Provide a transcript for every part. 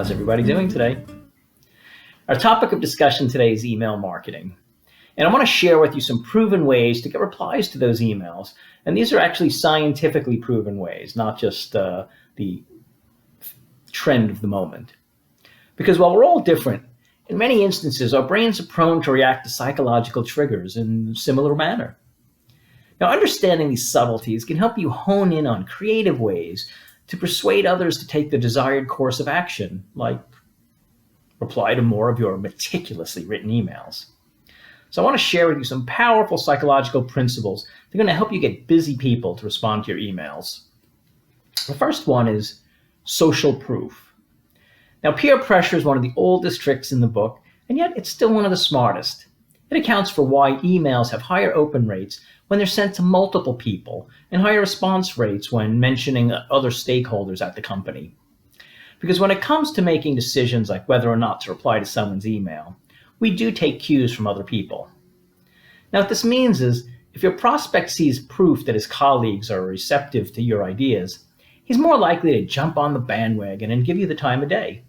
How's everybody doing today? Our topic of discussion today is email marketing. And I want to share with you some proven ways to get replies to those emails. And these are actually scientifically proven ways, not just the trend of the moment. Because while we're all different, in many instances, our brains are prone to react to psychological triggers in a similar manner. Now, understanding these subtleties can help you hone in on creative ways to persuade others to take the desired course of action, like reply to more of your meticulously written emails. So I want to share with you some powerful psychological principles that are going to help you get busy people to respond to your emails. The first one is social proof. Now, peer pressure is one of the oldest tricks in the book, and yet it's still one of the smartest. It accounts for why emails have higher open rates when they're sent to multiple people and higher response rates when mentioning other stakeholders at the company. Because when it comes to making decisions like whether or not to reply to someone's email, we do take cues from other people. Now, what this means is if your prospect sees proof that his colleagues are receptive to your ideas, he's more likely to jump on the bandwagon and give you the time of day.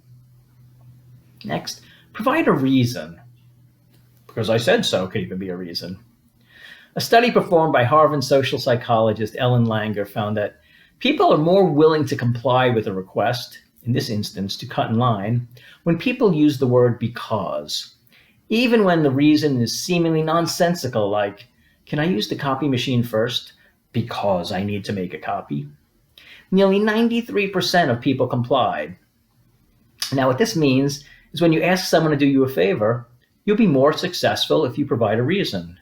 Next, provide a reason. Because I said so could even be a reason. A study performed by Harvard social psychologist Ellen Langer found that people are more willing to comply with a request, in this instance to cut in line, when people use the word because, even when the reason is seemingly nonsensical, like, can I use the copy machine first? Because I need to make a copy. Nearly 93% of people complied. Now, what this means is when you ask someone to do you a favor, you'll be more successful if you provide a reason.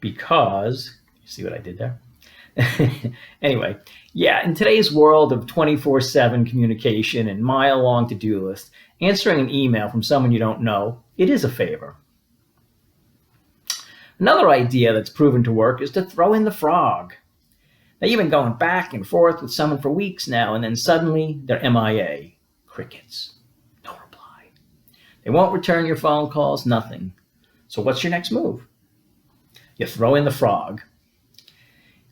Because, you see what I did there? Anyway, yeah, in today's world of 24/7 communication and mile-long to-do lists, answering an email from someone you don't know, it is a favor. Another idea that's proven to work is to throw in the frog. Now, you've been going back and forth with someone for weeks now, and then suddenly they're MIA. Crickets. No reply. They won't return your phone calls, nothing. So what's your next move? You throw in the frog.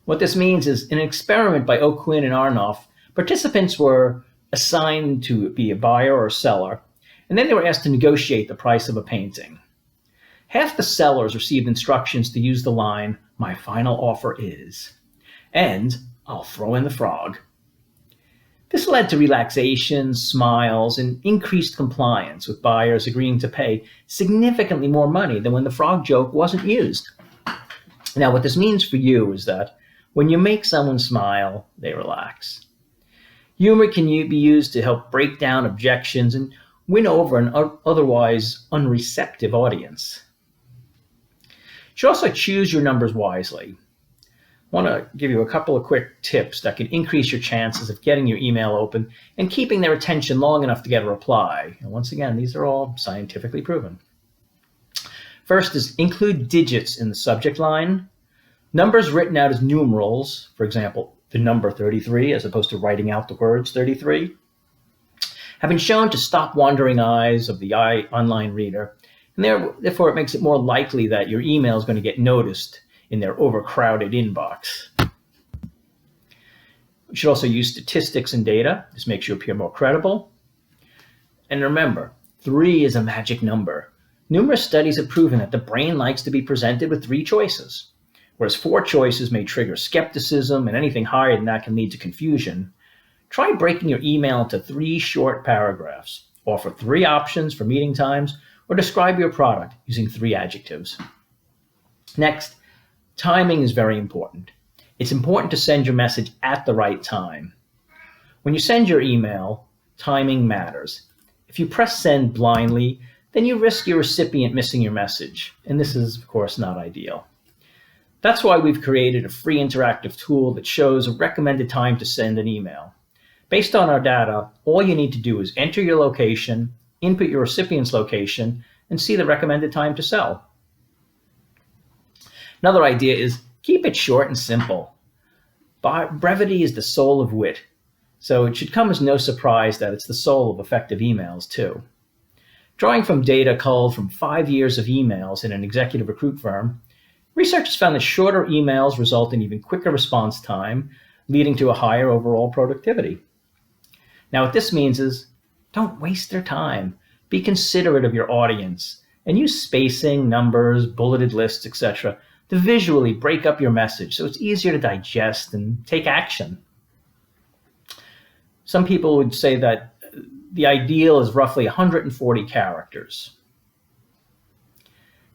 What this means is, in an experiment by O'Quinn and Arnoff, participants were assigned to be a buyer or a seller, and then they were asked to negotiate the price of a painting. Half the sellers received instructions to use the line, "My final offer is," and "I'll throw in the frog." This led to relaxation, smiles, and increased compliance, with buyers agreeing to pay significantly more money than when the frog joke wasn't used. Now, what this means for you is that when you make someone smile, they relax. Humor can be used to help break down objections and win over an otherwise unreceptive audience. You should also choose your numbers wisely. I want to give you a couple of quick tips that can increase your chances of getting your email open and keeping their attention long enough to get a reply. And once again, these are all scientifically proven. First is include digits in the subject line. Numbers written out as numerals, for example, the number 33, as opposed to writing out the words 33, have been shown to stop wandering eyes of the online reader, and therefore it makes it more likely that your email is going to get noticed in their overcrowded inbox. You should also use statistics and data. This makes you appear more credible. And remember, 3 is a magic number. Numerous studies have proven that the brain likes to be presented with 3 choices. Whereas 4 choices may trigger skepticism, and anything higher than that can lead to confusion. Try breaking your email into 3 short paragraphs. Offer 3 options for meeting times, or describe your product using 3 adjectives. Next, timing is very important. It's important to send your message at the right time. When you send your email, timing matters. If you press send blindly, then you risk your recipient missing your message. And this is, of course, not ideal. That's why we've created a free interactive tool that shows a recommended time to send an email. Based on our data, all you need to do is enter your location, input your recipient's location, and see the recommended time to sell. Another idea is keep it short and simple. Brevity is the soul of wit, so it should come as no surprise that it's the soul of effective emails too. Drawing from data culled from 5 years of emails in an executive recruit firm, researchers found that shorter emails result in even quicker response time, leading to a higher overall productivity. Now, what this means is Don't waste their time. Be considerate of your audience and use spacing, numbers, bulleted lists, etc. to visually break up your message so it's easier to digest and take action. Some people would say that the ideal is roughly 140 characters.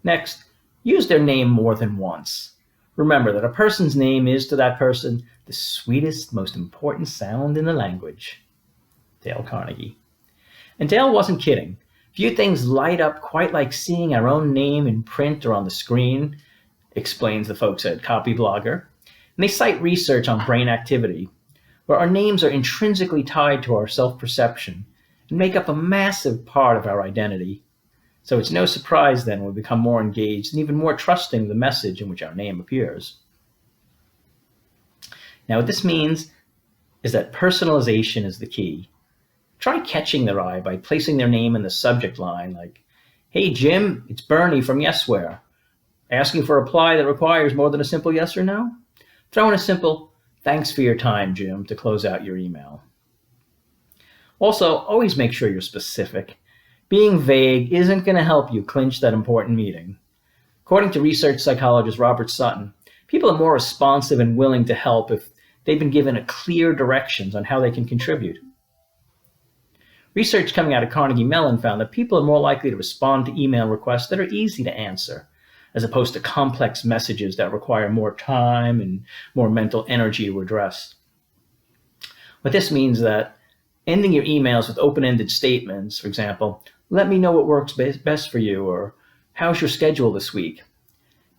Next, use their name more than once. Remember that a person's name is to that person the sweetest, most important sound in the language. Dale Carnegie. And Dale wasn't kidding. Few things light up quite like seeing our own name in print or on the screen, explains the folks at Copyblogger. And they cite research on brain activity, where our names are intrinsically tied to our self-perception and make up a massive part of our identity. So it's no surprise then we become more engaged and even more trusting of the message in which our name appears. Now what this means is that personalization is the key. Try catching their eye by placing their name in the subject line like, "Hey Jim, it's Bernie from Yesware. Asking for a reply that requires more than a simple yes or no?" Throw in a simple, "Thanks for your time, Jim," to close out your email. Also, always make sure you're specific. Being vague isn't going to help you clinch that important meeting. According to research psychologist Robert Sutton, people are more responsive and willing to help if they've been given a clear directions on how they can contribute. Research coming out of Carnegie Mellon found that people are more likely to respond to email requests that are easy to answer, as opposed to complex messages that require more time and more mental energy to address. What this means is that ending your emails with open-ended statements, for example, "Let me know what works best for you," or "How's your schedule this week?"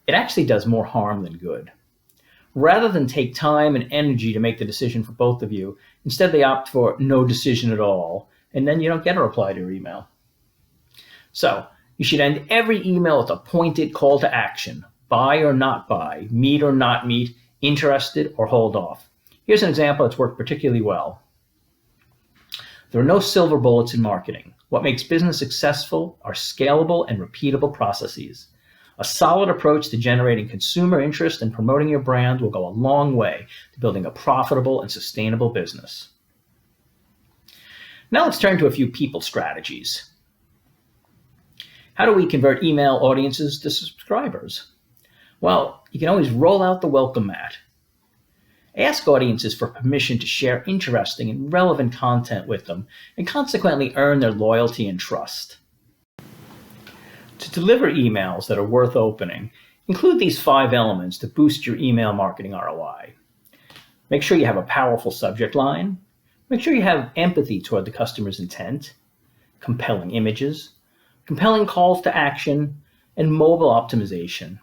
it actually does more harm than good. Rather than take time and energy to make the decision for both of you, instead they opt for no decision at all, and then you don't get a reply to your email. So, you should end every email with a pointed call to action. Buy or not buy, meet or not meet, interested or hold off. Here's an example that's worked particularly well. There are no silver bullets in marketing. What makes business successful are scalable and repeatable processes. A solid approach to generating consumer interest and promoting your brand will go a long way to building a profitable and sustainable business. Now let's turn to a few people strategies. How do we convert email audiences to subscribers? Well, you can always roll out the welcome mat. Ask audiences for permission to share interesting and relevant content with them, and consequently earn their loyalty and trust. To deliver emails that are worth opening, include these 5 elements to boost your email marketing ROI. Make sure you have a powerful subject line. Make sure you have empathy toward the customer's intent, compelling images, compelling calls to action, and mobile optimization.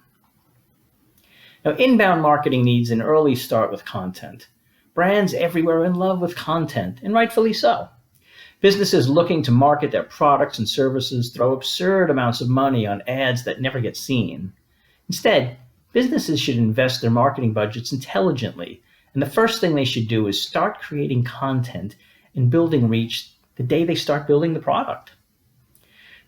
Now, inbound marketing needs an early start with content. Brands everywhere are in love with content, and rightfully so. Businesses looking to market their products and services throw absurd amounts of money on ads that never get seen. Instead, businesses should invest their marketing budgets intelligently, and the first thing they should do is start creating content and building reach the day they start building the product.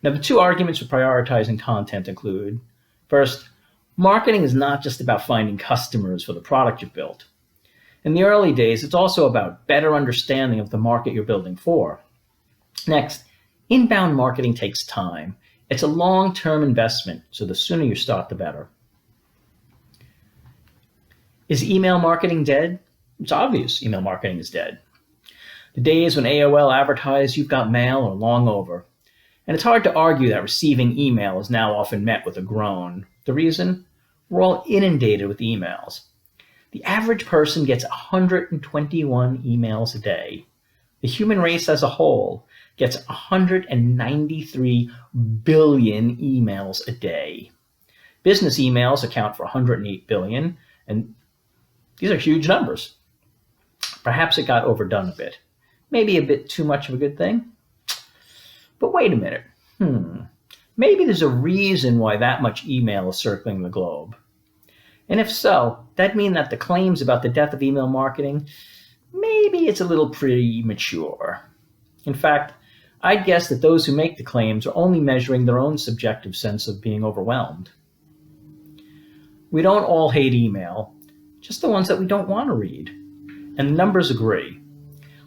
Now, the 2 arguments for prioritizing content include, first, marketing is not just about finding customers for the product you've built. In the early days, it's also about better understanding of the market you're building for. Next, inbound marketing takes time. It's a long-term investment, so the sooner you start, the better. Is email marketing dead? It's obvious email marketing is dead. The days when AOL advertised "you've got mail" are long over. And it's hard to argue that receiving email is now often met with a groan. The reason? We're all inundated with emails. The average person gets 121 emails a day. The human race as a whole gets 193 billion emails a day. Business emails account for 108 billion, and these are huge numbers. Perhaps it got overdone a bit. Maybe a bit too much of a good thing. But wait a minute. Maybe there's a reason why that much email is circling the globe. And if so, that'd mean that the claims about the death of email marketing, maybe it's a little premature. In fact, I'd guess that those who make the claims are only measuring their own subjective sense of being overwhelmed. We don't all hate email, just the ones that we don't want to read. And the numbers agree.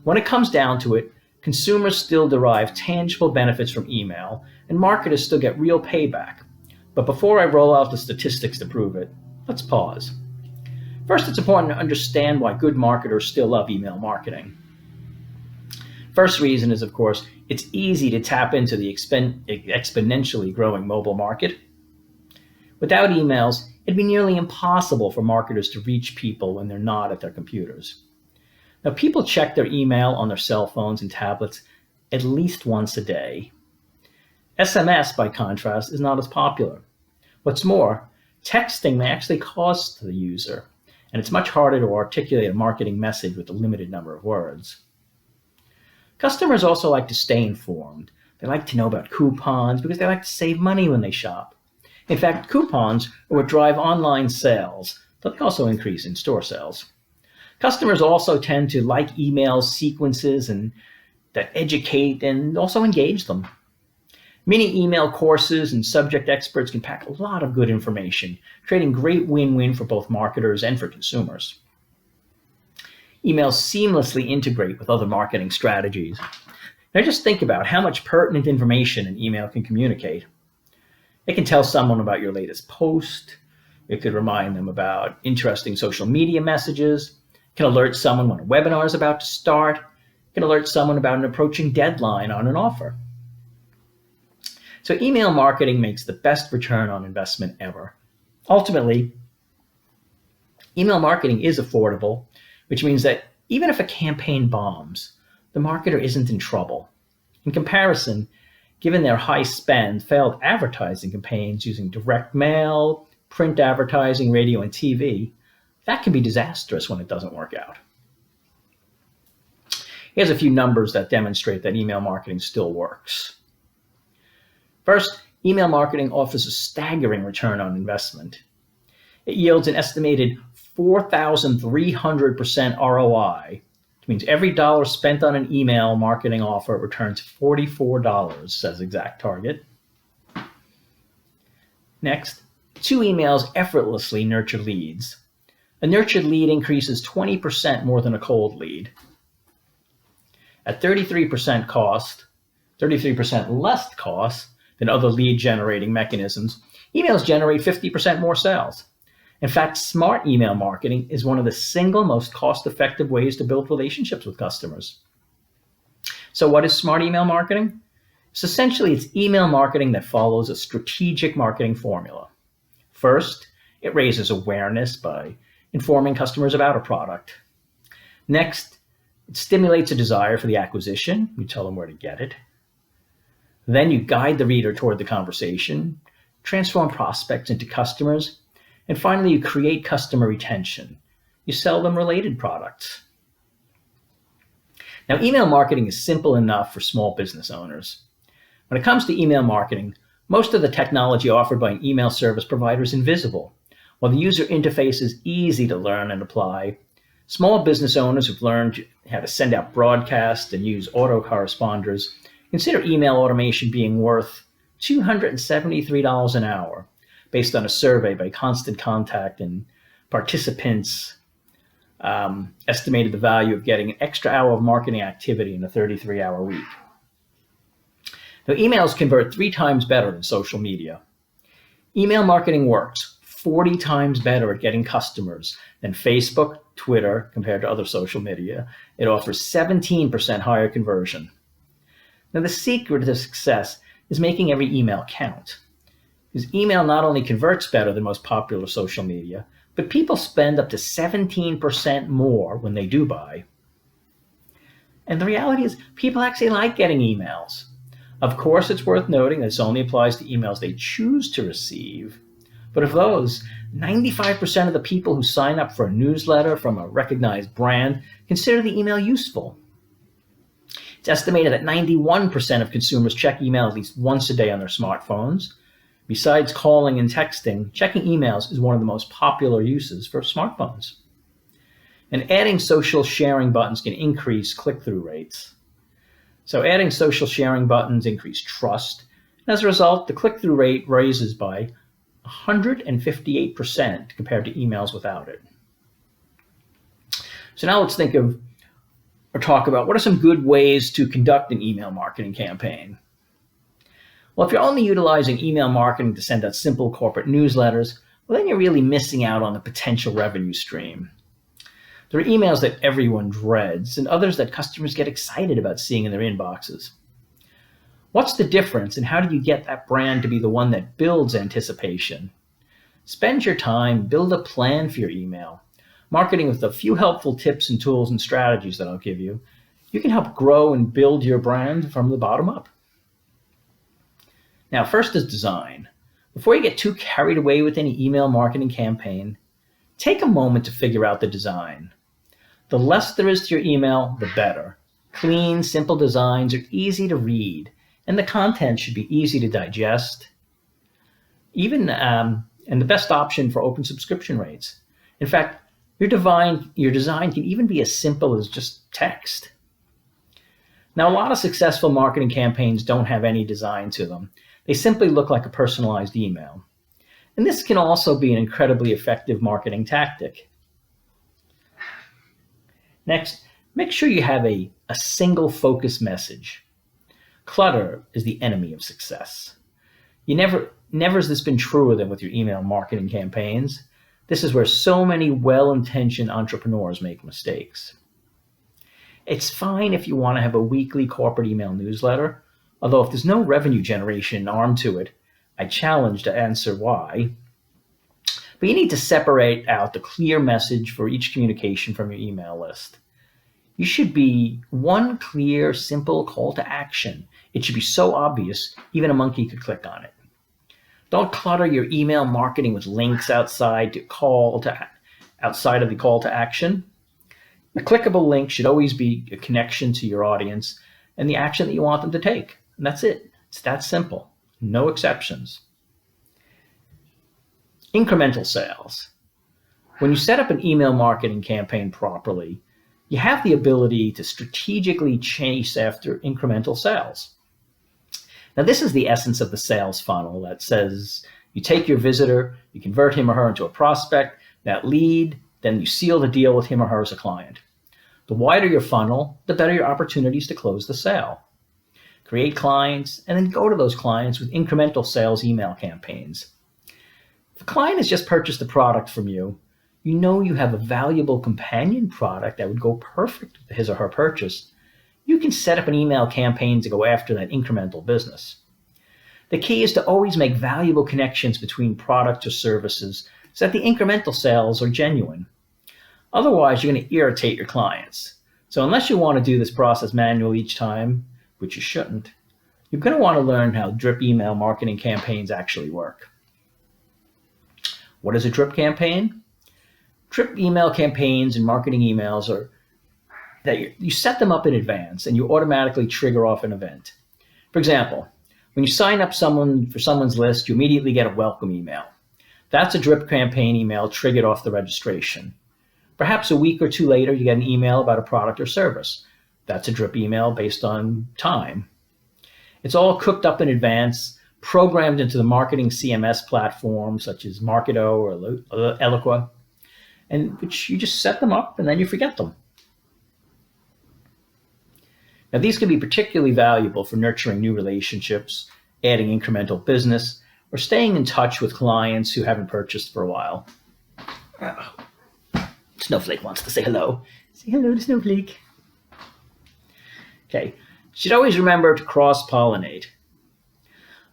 When it comes down to it, consumers still derive tangible benefits from email, and marketers still get real payback. But before I roll out the statistics to prove it, let's pause. First, it's important to understand why good marketers still love email marketing. First reason is, of course, it's easy to tap into the exponentially growing mobile market. Without emails, it'd be nearly impossible for marketers to reach people when they're not at their computers. Now, people check their email on their cell phones and tablets at least once a day. SMS, by contrast, is not as popular. What's more, texting may actually cost the user, and it's much harder to articulate a marketing message with a limited number of words. Customers also like to stay informed. They like to know about coupons because they like to save money when they shop. In fact, coupons are what drive online sales, but they also increase in-store sales. Customers also tend to like email sequences and that educate and also engage them. Many email courses and subject experts can pack a lot of good information, creating great win-win for both marketers and for consumers. Emails seamlessly integrate with other marketing strategies. Now just think about how much pertinent information an email can communicate. It can tell someone about your latest post. It could remind them about interesting social media messages. It can alert someone when a webinar is about to start. It can alert someone about an approaching deadline on an offer. So email marketing makes the best return on investment ever. Ultimately, email marketing is affordable, which means that even if a campaign bombs, the marketer isn't in trouble. In comparison, given their high spend, failed advertising campaigns using direct mail, print advertising, radio, and TV, that can be disastrous when it doesn't work out. Here's a few numbers that demonstrate that email marketing still works. First, email marketing offers a staggering return on investment. It yields an estimated 4,300% ROI, which means every dollar spent on an email marketing offer returns $44, says ExactTarget. Next, 2 emails effortlessly nurture leads. A nurtured lead increases 20% more than a cold lead. At 33% cost, 33% less cost than other lead generating mechanisms, emails generate 50% more sales. In fact, smart email marketing is one of the single most cost-effective ways to build relationships with customers. So what is smart email marketing? It's email marketing that follows a strategic marketing formula. First, it raises awareness by informing customers about a product. Next, it stimulates a desire for the acquisition. You tell them where to get it. Then you guide the reader toward the conversation, transform prospects into customers, and finally, you create customer retention. You sell them related products. Now, email marketing is simple enough for small business owners. When it comes to email marketing, most of the technology offered by an email service provider is invisible. While the user interface is easy to learn and apply, small business owners who've learned how to send out broadcasts and use autoresponders consider email automation being worth $273 an hour, based on a survey by Constant Contact, and participants estimated the value of getting an extra hour of marketing activity in a 33-hour week. Now, emails convert 3 times better than social media. Email marketing works 40 times better at getting customers than Facebook, Twitter, compared to other social media. It offers 17% higher conversion. Now, the secret to success is making every email count. Because email not only converts better than most popular social media, but people spend up to 17% more when they do buy. And the reality is, people actually like getting emails. Of course, it's worth noting that this only applies to emails they choose to receive. But of those, 95% of the people who sign up for a newsletter from a recognized brand consider the email useful. It's estimated that 91% of consumers check email at least once a day on their smartphones. Besides calling and texting, checking emails is one of the most popular uses for smartphones. And adding social sharing buttons can increase click-through rates. So adding social sharing buttons increase trust. And as a result, the click-through rate raises by 158% compared to emails without it. So now let's think of or talk about what are some good ways to conduct an email marketing campaign. Well, if you're only utilizing email marketing to send out simple corporate newsletters, well, then you're really missing out on the potential revenue stream. There are emails that everyone dreads and others that customers get excited about seeing in their inboxes. What's the difference, and how do you get that brand to be the one that builds anticipation? Spend your time, build a plan for your email. Marketing with a few helpful tips and tools and strategies that I'll give you, you can help grow and build your brand from the bottom up. Now, first is design. Before you get too carried away with any email marketing campaign, take a moment to figure out the design. The less there is to your email, the better. Clean, simple designs are easy to read, and the content should be easy to digest. And the best option for open subscription rates. In fact, your design can even be as simple as just text. Now, a lot of successful marketing campaigns don't have any design to them. They simply look like a personalized email. And this can also be an incredibly effective marketing tactic. Next, make sure you have a single focus message. Clutter is the enemy of success. Never has this been truer than with your email marketing campaigns. This is where so many well-intentioned entrepreneurs make mistakes. It's fine if you want to have a weekly corporate email newsletter, although if there's no revenue generation arm to it, I challenge to answer why. But you need to separate out the clear message for each communication from your email list. You should be one clear, simple call to action. It should be so obvious, even a monkey could click on it. Don't clutter your email marketing with links outside of the call to action. A clickable link should always be a connection to your audience and the action that you want them to take. And that's it. It's that simple. No exceptions. Incremental sales. When you set up an email marketing campaign properly, you have the ability to strategically chase after incremental sales. Now, this is the essence of the sales funnel that says you take your visitor, you convert him or her into a prospect, that lead, then you seal the deal with him or her as a client. The wider your funnel, the better your opportunities to close the sale. Create clients, and then go to those clients with incremental sales email campaigns. If a client has just purchased a product from you, you know you have a valuable companion product that would go perfect with his or her purchase. You can set up an email campaign to go after that incremental business. The key is to always make valuable connections between products or services so that the incremental sales are genuine. Otherwise, you're going to irritate your clients. So unless you want to do this process manually each time, which you shouldn't, you're going to want to learn how drip email marketing campaigns actually work. What is a drip campaign? Drip email campaigns and marketing emails are that you set them up in advance and you automatically trigger off an event. For example, when you sign up for someone's list, you immediately get a welcome email. That's a drip campaign email triggered off the registration. Perhaps a week or two later, you get an email about a product or service. That's a drip email based on time. It's all cooked up in advance, programmed into the marketing CMS platforms such as Marketo or Eloqua, and which you just set them up and then you forget them. Now, these can be particularly valuable for nurturing new relationships, adding incremental business, or staying in touch with clients who haven't purchased for a while. Oh, Snowflake wants to say hello. Say hello to Snowflake. Okay, you should always remember to cross-pollinate.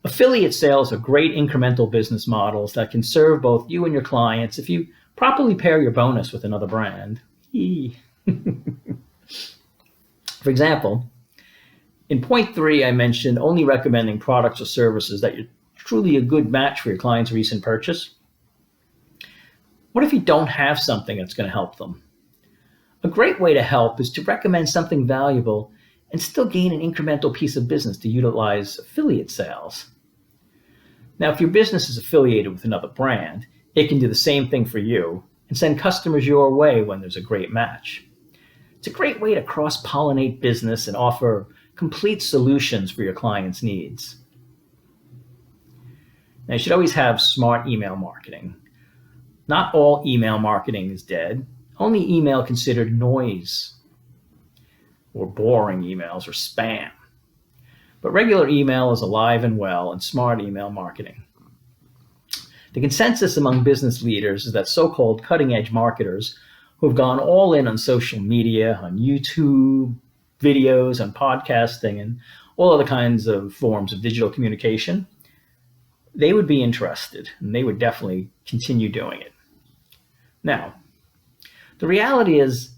Affiliate sales are great incremental business models that can serve both you and your clients if you properly pair your bonus with another brand. For example, in point 3, I mentioned only recommending products or services that are truly a good match for your client's recent purchase. What if you don't have something that's going to help them? A great way to help is to recommend something valuable and still gain an incremental piece of business to utilize affiliate sales. Now, if your business is affiliated with another brand, it can do the same thing for you and send customers your way when there's a great match. It's a great way to cross-pollinate business and offer complete solutions for your clients' needs. Now, you should always have smart email marketing. Not all email marketing is dead. Only email considered noise. or boring emails or spam. But regular email is alive and well in smart email marketing. The consensus among business leaders is that so-called cutting-edge marketers who have gone all in on social media, on YouTube, videos, on podcasting, and all other kinds of forms of digital communication, they would be interested, and they would definitely continue doing it. Now, the reality is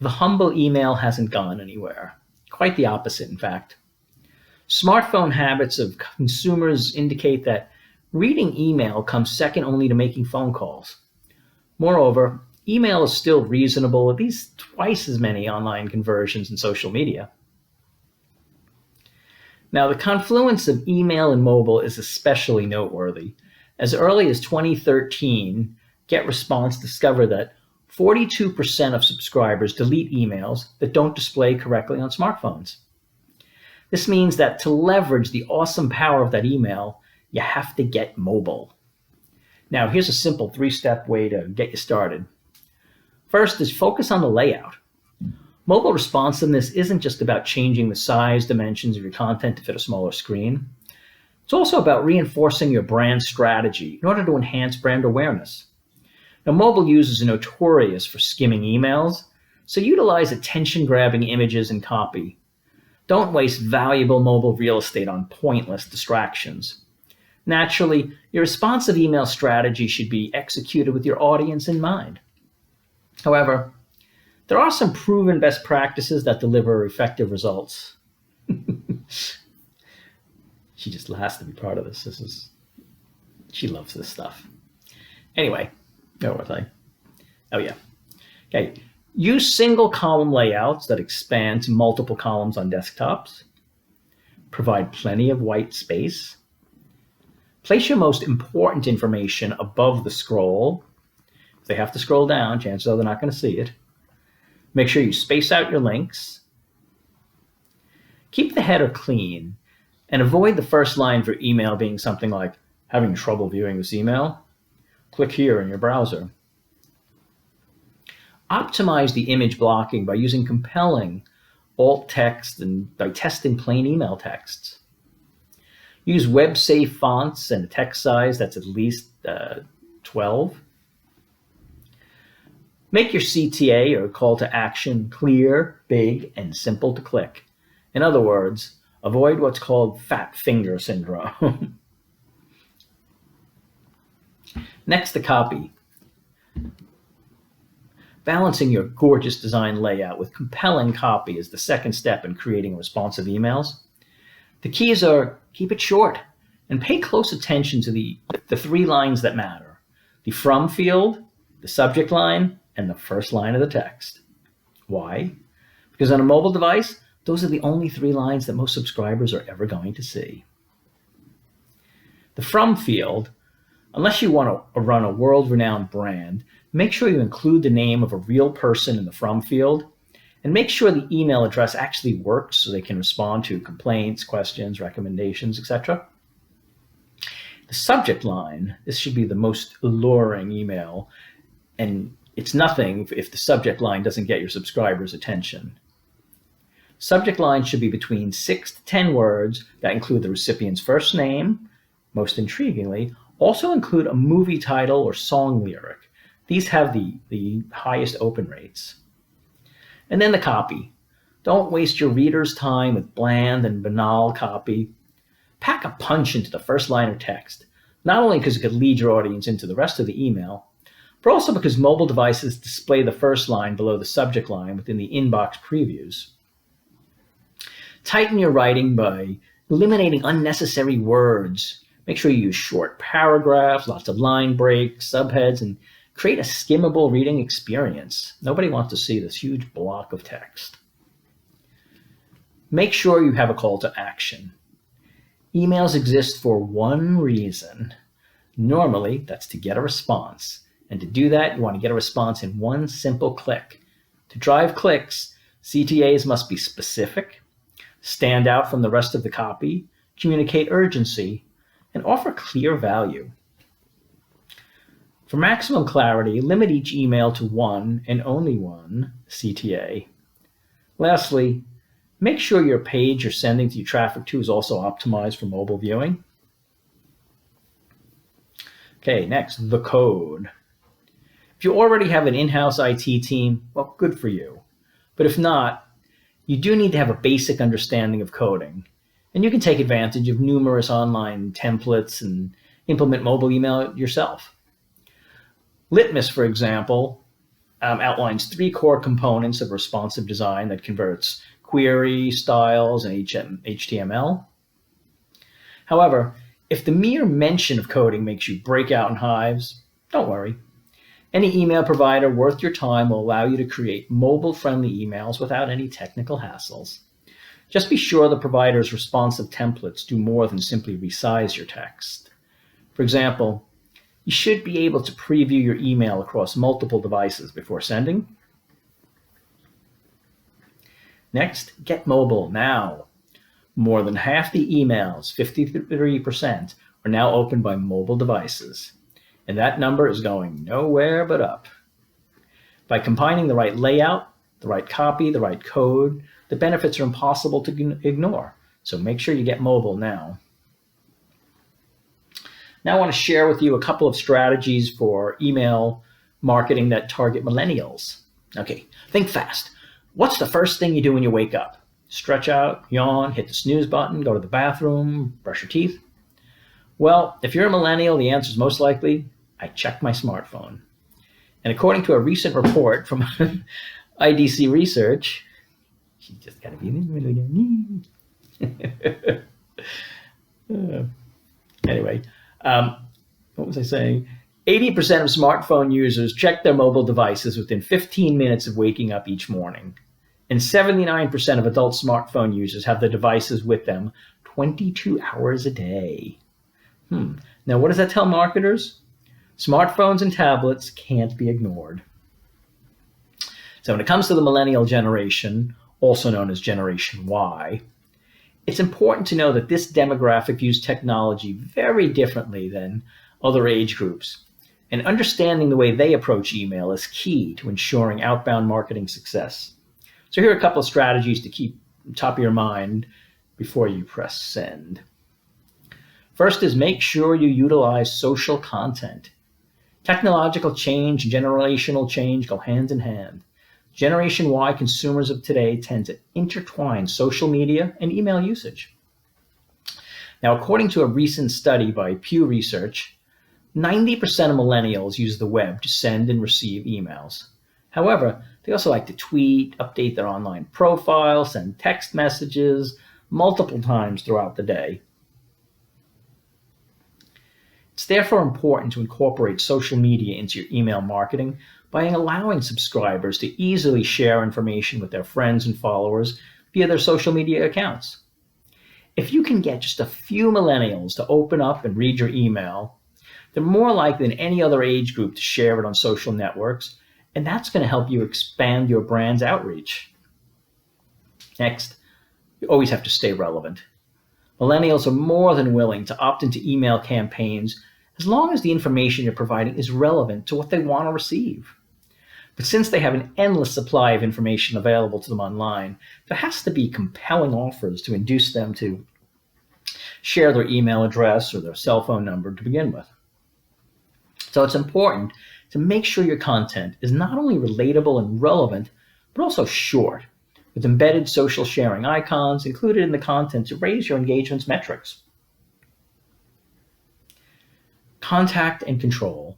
the humble email hasn't gone anywhere. Quite the opposite, in fact. Smartphone habits of consumers indicate that reading email comes second only to making phone calls. Moreover, email is still reasonable, at least twice as many online conversions in social media. Now, the confluence of email and mobile is especially noteworthy. As early as 2013, GetResponse discovered that 42% of subscribers delete emails that don't display correctly on smartphones. This means that to leverage the awesome power of that email, you have to get mobile. Now, here's a simple 3-step way to get you started. First is focus on the layout. Mobile responsiveness isn't just about changing the size, dimensions of your content to fit a smaller screen. It's also about reinforcing your brand strategy in order to enhance brand awareness. Now, mobile users are notorious for skimming emails, so utilize attention-grabbing images and copy. Don't waste valuable mobile real estate on pointless distractions. Naturally, your responsive email strategy should be executed with your audience in mind. However, there are some proven best practices that deliver effective results. She just has to be part of this. She loves this stuff. Anyway, what was I? Oh yeah. Okay. Use single column layouts that expand to multiple columns on desktops. Provide plenty of white space. Place your most important information above the scroll. If they have to scroll down, chances are they're not going to see it. Make sure you space out your links. Keep the header clean and avoid the first line for email being something like, having trouble viewing this email? Click here in your browser. Optimize the image blocking by using compelling alt text and by testing plain email texts. Use web-safe fonts and a text size that's at least 12. Make your CTA or call to action clear, big, and simple to click. In other words, avoid what's called fat finger syndrome. Next, the copy. Balancing your gorgeous design layout with compelling copy is the second step in creating responsive emails. The keys are keep it short and pay close attention to the 3 lines that matter: the from field, the subject line, and the first line of the text. Why? Because on a mobile device, those are the only 3 lines that most subscribers are ever going to see. The from field, unless you want to run a world-renowned brand, make sure you include the name of a real person in the from field, and make sure the email address actually works so they can respond to complaints, questions, recommendations, etc. The subject line, this should be the most alluring email, and it's nothing if the subject line doesn't get your subscribers' attention. Subject line should be between 6 to 10 words that include the recipient's first name. Most intriguingly, also include a movie title or song lyric. These have the highest open rates. And then the copy. Don't waste your reader's time with bland and banal copy. Pack a punch into the first line of text, not only because it could lead your audience into the rest of the email, but also because mobile devices display the first line below the subject line within the inbox previews. Tighten your writing by eliminating unnecessary words. Make sure you use short paragraphs, lots of line breaks, subheads, and create a skimmable reading experience. Nobody wants to see this huge block of text. Make sure you have a call to action. Emails exist for one reason. Normally, that's to get a response. And to do that, you want to get a response in one simple click. To drive clicks, CTAs must be specific, stand out from the rest of the copy, communicate urgency, and offer clear value. For maximum clarity, limit each email to one and only one CTA. Lastly, Make sure your page you're sending to your traffic to is also optimized for mobile viewing. Okay, next, the code. If you already have an in-house IT team, well, good for you. But if not, you do need to have a basic understanding of coding. And you can take advantage of numerous online templates and implement mobile email yourself. Litmus, for example, outlines 3 core components of responsive design that converts query, styles, and HTML. However, if the mere mention of coding makes you break out in hives, don't worry. Any email provider worth your time will allow you to create mobile-friendly emails without any technical hassles. Just be sure the provider's responsive templates do more than simply resize your text. For example, you should be able to preview your email across multiple devices before sending. Next, get mobile now. More than half the emails, 53%, are now opened by mobile devices. And that number is going nowhere but up. By combining the right layout, the right copy, the right code, the benefits are impossible to ignore. So make sure you get mobile now. Now I want to share with you a couple of strategies for email marketing that target millennials. Okay, think fast. What's the first thing you do when you wake up? Stretch out, yawn, hit the snooze button, go to the bathroom, brush your teeth? Well, if you're a millennial, the answer is most likely, I check my smartphone. And according to a recent report from IDC Research, she just got to be in the middle again. Anyway, what was I saying? 80% of smartphone users check their mobile devices within 15 minutes of waking up each morning. And 79% of adult smartphone users have their devices with them 22 hours a day. Now, what does that tell marketers? Smartphones and tablets can't be ignored. So when it comes to the millennial generation, also known as Generation Y, it's important to know that this demographic views technology very differently than other age groups. And understanding the way they approach email is key to ensuring outbound marketing success. So here are a couple of strategies to keep top of your mind before you press send. First is make sure you utilize social content. Technological change and generational change go hand in hand. Generation Y consumers of today tend to intertwine social media and email usage. Now, according to a recent study by Pew Research, 90% of millennials use the web to send and receive emails. However, they also like to tweet, update their online profile, send text messages multiple times throughout the day. It's therefore important to incorporate social media into your email marketing by allowing subscribers to easily share information with their friends and followers via their social media accounts. If you can get just a few millennials to open up and read your email, they're more likely than any other age group to share it on social networks, and that's going to help you expand your brand's outreach. Next, you always have to stay relevant. Millennials are more than willing to opt into email campaigns as long as the information you're providing is relevant to what they want to receive. But since they have an endless supply of information available to them online, there has to be compelling offers to induce them to share their email address or their cell phone number to begin with. So it's important to make sure your content is not only relatable and relevant, but also short, with embedded social sharing icons included in the content to raise your engagement's metrics. Contact and control.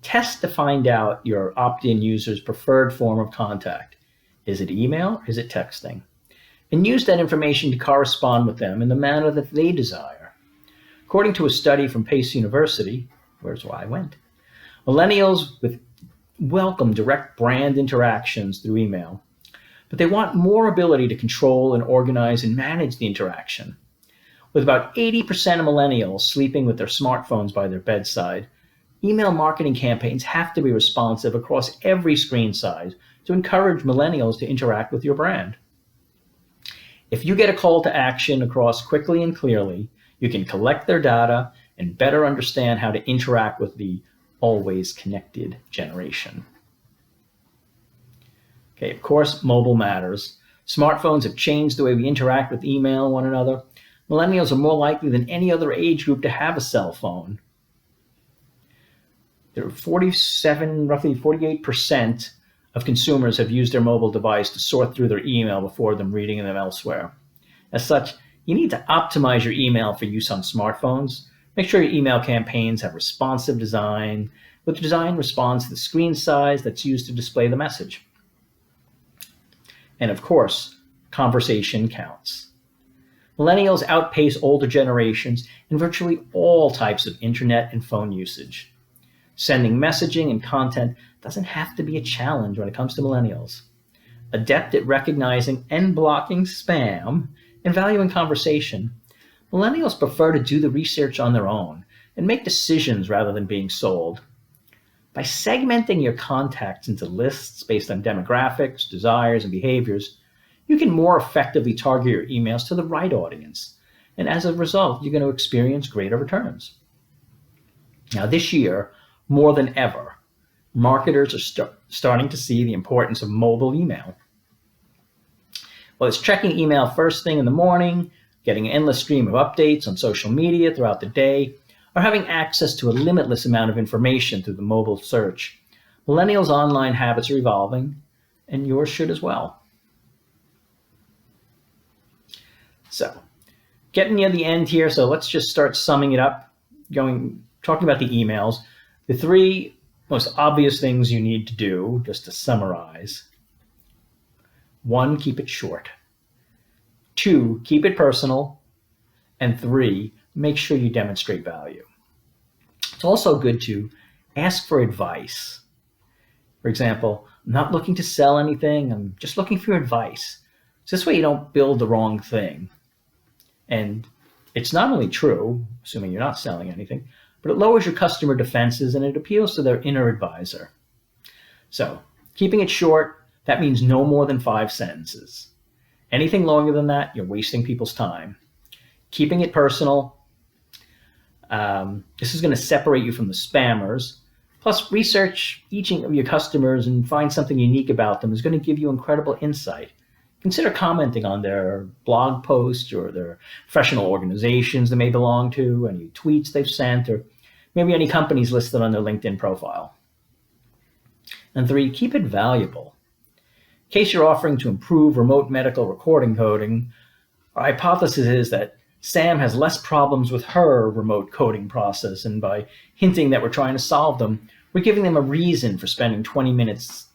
Test to find out your opt-in user's preferred form of contact. Is it email or is it texting? And use that information to correspond with them in the manner that they desire. According to a study from Pace University, where's where I went, millennials welcome direct brand interactions through email, but they want more ability to control and organize and manage the interaction. With about 80% of millennials sleeping with their smartphones by their bedside, email marketing campaigns have to be responsive across every screen size to encourage millennials to interact with your brand. If you get a call to action across quickly and clearly, you can collect their data and better understand how to interact with the always connected generation. Okay, of course, mobile matters. Smartphones have changed the way we interact with email one another. Millennials are more likely than any other age group to have a cell phone. There are roughly 48% of consumers have used their mobile device to sort through their email before them reading them elsewhere. As such, you need to optimize your email for use on smartphones. Make sure your email campaigns have responsive design, with the design responds to the screen size that's used to display the message. And of course, conversation counts. Millennials outpace older generations in virtually all types of internet and phone usage. Sending messaging and content doesn't have to be a challenge when it comes to millennials. Adept at recognizing and blocking spam and valuing conversation, millennials prefer to do the research on their own and make decisions rather than being sold. By segmenting your contacts into lists based on demographics, desires, and behaviors, you can more effectively target your emails to the right audience. And as a result, you're going to experience greater returns. Now, this year, more than ever, marketers are starting to see the importance of mobile email. Whether it's checking email first thing in the morning, getting an endless stream of updates on social media throughout the day, or having access to a limitless amount of information through the mobile search, millennials' online habits are evolving, and yours should as well. So, getting near the end here, so let's just start summing it up, talking about the emails. The three most obvious things you need to do, just to summarize. 1, keep it short. 2, keep it personal. And 3, make sure you demonstrate value. It's also good to ask for advice. For example, I'm not looking to sell anything, I'm just looking for your advice. So this way you don't build the wrong thing. And it's not only true, assuming you're not selling anything, but it lowers your customer defenses and it appeals to their inner advisor. So keeping it short, that means no more than 5 sentences. Anything longer than that, you're wasting people's time. Keeping it personal, this is going to separate you from the spammers. Plus, research each of your customers and find something unique about them is going to give you incredible insight. Consider commenting on their blog posts or their professional organizations they may belong to, any tweets they've sent, or maybe any companies listed on their LinkedIn profile. And 3, keep it valuable. In case you're offering to improve remote medical recording coding, our hypothesis is that Sam has less problems with her remote coding process, and by hinting that we're trying to solve them, we're giving them a reason for spending 20 minutes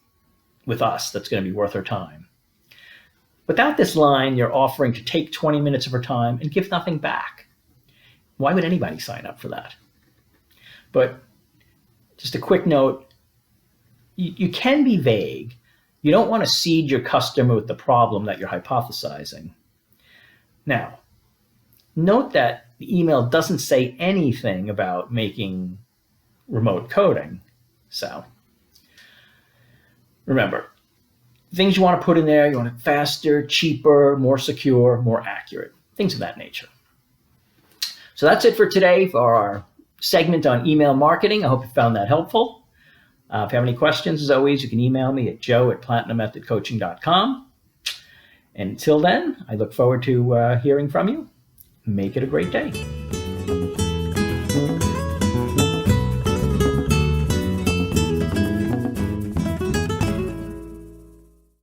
with us that's going to be worth her time. Without this line, you're offering to take 20 minutes of her time and give nothing back. Why would anybody sign up for that? But just a quick note, you can be vague. You don't want to seed your customer with the problem that you're hypothesizing. Now, note that the email doesn't say anything about making remote coding. So remember, things you want to put in there, you want it faster, cheaper, more secure, more accurate, things of that nature. So that's it for today for our segment on email marketing. I hope you found that helpful. If you have any questions, as always, you can email me at joe@platinummethodcoaching.com. And until then, I look forward to hearing from you. Make it a great day.